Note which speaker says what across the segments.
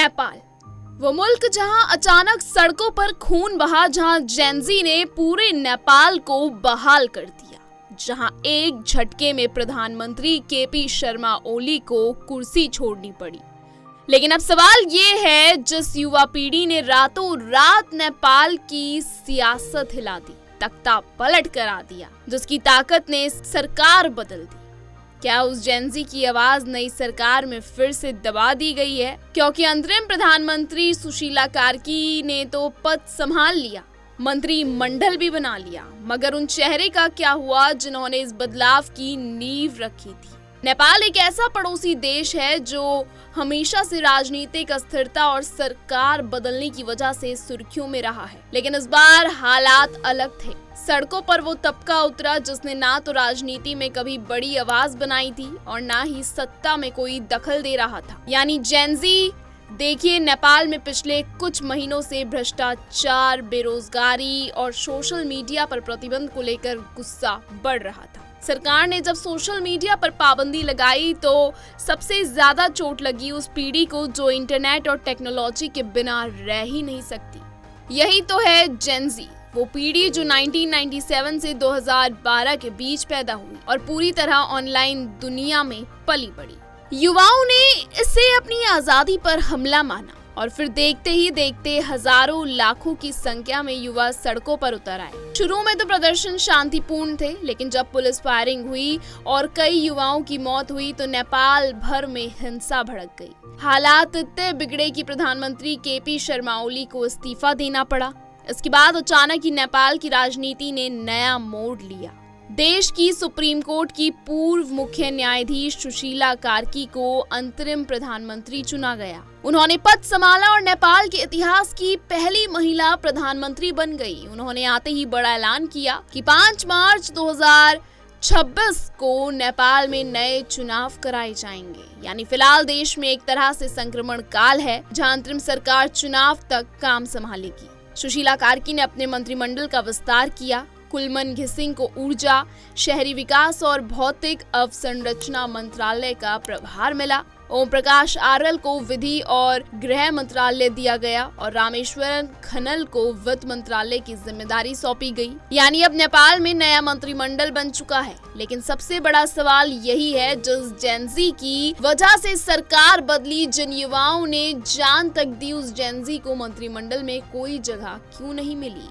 Speaker 1: नेपाल, वो मुल्क जहां अचानक सड़कों पर खून बहा, जहां जेनजी ने पूरे नेपाल को बहाल कर दिया, जहां एक झटके में प्रधानमंत्री केपी शर्मा ओली को कुर्सी छोड़नी पड़ी। लेकिन अब सवाल ये है, जिस युवा पीढ़ी ने रातों रात नेपाल की सियासत हिला दी, तख्ता पलट करा दिया, जिसकी ताकत ने सरकार बदल दी, क्या उस जेनजी की आवाज नई सरकार में फिर से दबा दी गई है? क्योंकि अंतरिम प्रधानमंत्री सुशीला कार्की ने तो पद संभाल लिया, मंत्रिमंडल भी बना लिया, मगर उन चेहरे का क्या हुआ जिन्होंने इस बदलाव की नींव रखी थी? नेपाल एक ऐसा पड़ोसी देश है जो हमेशा से राजनीतिक अस्थिरता और सरकार बदलने की वजह से सुर्खियों में रहा है, लेकिन इस बार हालात अलग थे। सड़कों पर वो तबका उतरा जिसने ना तो राजनीति में कभी बड़ी आवाज बनाई थी और ना ही सत्ता में कोई दखल दे रहा था, यानी जेनजी। देखिए, नेपाल में पिछले कुछ महीनों से भ्रष्टाचार, बेरोजगारी और सोशल मीडिया पर प्रतिबंध को लेकर गुस्सा बढ़ रहा था। सरकार ने जब सोशल मीडिया पर पाबंदी लगाई तो सबसे ज्यादा चोट लगी उस पीढ़ी को जो इंटरनेट और टेक्नोलॉजी के बिना रह ही नहीं सकती। यही तो है जेनजी, वो पीढ़ी जो 1997 से 2012 के बीच पैदा हुई और पूरी तरह ऑनलाइन दुनिया में पली बड़ी। युवाओं ने इसे अपनी आजादी पर हमला माना और फिर देखते ही देखते हजारों लाखों की संख्या में युवा सड़कों पर उतर आए। शुरू में तो प्रदर्शन शांतिपूर्ण थे, लेकिन जब पुलिस फायरिंग हुई और कई युवाओं की मौत हुई तो नेपाल भर में हिंसा भड़क गई। हालात इतने बिगड़े कि प्रधानमंत्री केपी शर्मा ओली को इस्तीफा देना पड़ा। इसके बाद अचानक ही नेपाल की राजनीति ने नया मोड़ लिया। देश की सुप्रीम कोर्ट की पूर्व मुख्य न्यायाधीश सुशीला कार्की को अंतरिम प्रधानमंत्री चुना गया। उन्होंने पद संभाला और नेपाल के इतिहास की पहली महिला प्रधानमंत्री बन गई। उन्होंने आते ही बड़ा ऐलान किया कि 5 मार्च 2026 को नेपाल में नए चुनाव कराए जाएंगे। यानी फिलहाल देश में एक तरह से संक्रमण काल है, जहां अंतरिम सरकार चुनाव तक काम संभालेगी। सुशीला कार्की ने अपने मंत्रिमंडल का विस्तार किया। कुलमन घिसिंग को ऊर्जा, शहरी विकास और भौतिक अवसंरचना मंत्रालय का प्रभार मिला। ओम प्रकाश आरल को विधि और गृह मंत्रालय दिया गया और रामेश्वरन खनल को वित्त मंत्रालय की जिम्मेदारी सौंपी गई। यानी अब नेपाल में नया मंत्रिमंडल बन चुका है। लेकिन सबसे बड़ा सवाल यही है, जिस जेनजी की वजह से सरकार बदली, जिन युवाओं ने जान तक दी, उस जेनजी को मंत्रिमंडल में कोई जगह क्यों नहीं मिली?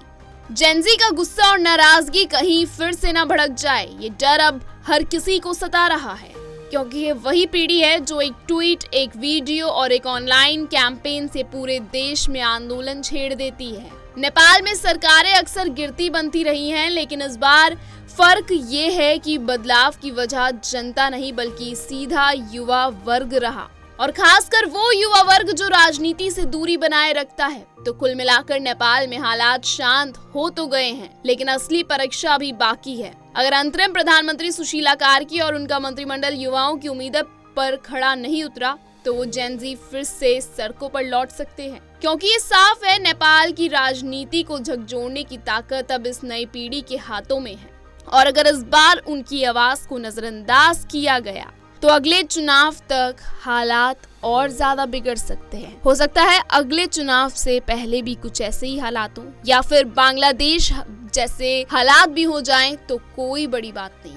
Speaker 1: जेनजी का गुस्सा और नाराजगी कहीं फिर से न भड़क जाए, ये डर अब हर किसी को सता रहा है, क्योंकि ये वही पीढ़ी है जो एक ट्वीट, एक वीडियो और एक ऑनलाइन कैंपेन से पूरे देश में आंदोलन छेड़ देती है। नेपाल में सरकारें अक्सर गिरती बनती रही हैं, लेकिन इस बार फर्क ये है कि बदलाव की वजह जनता नहीं बल्कि सीधा युवा वर्ग रहा, और खासकर वो युवा वर्ग जो राजनीति से दूरी बनाए रखता है। तो कुल मिलाकर नेपाल में हालात शांत हो तो गए हैं, लेकिन असली परीक्षा अभी बाकी है। अगर अंतरिम प्रधानमंत्री सुशीला कार्की और उनका मंत्रिमंडल युवाओं की उम्मीद पर खड़ा नहीं उतरा तो वो जेनजी फिर से सड़कों पर लौट सकते हैं, क्योंकि ये साफ है, नेपाल की राजनीति को झकझोरने की ताकत अब इस नई पीढ़ी के हाथों में है। और अगर इस बार उनकी आवाज को नजरअंदाज किया गया तो अगले चुनाव तक हालात और ज्यादा बिगड़ सकते हैं। हो सकता है अगले चुनाव से पहले भी कुछ ऐसे ही हालात हों, या फिर बांग्लादेश जैसे हालात भी हो जाएं तो कोई बड़ी बात नहीं।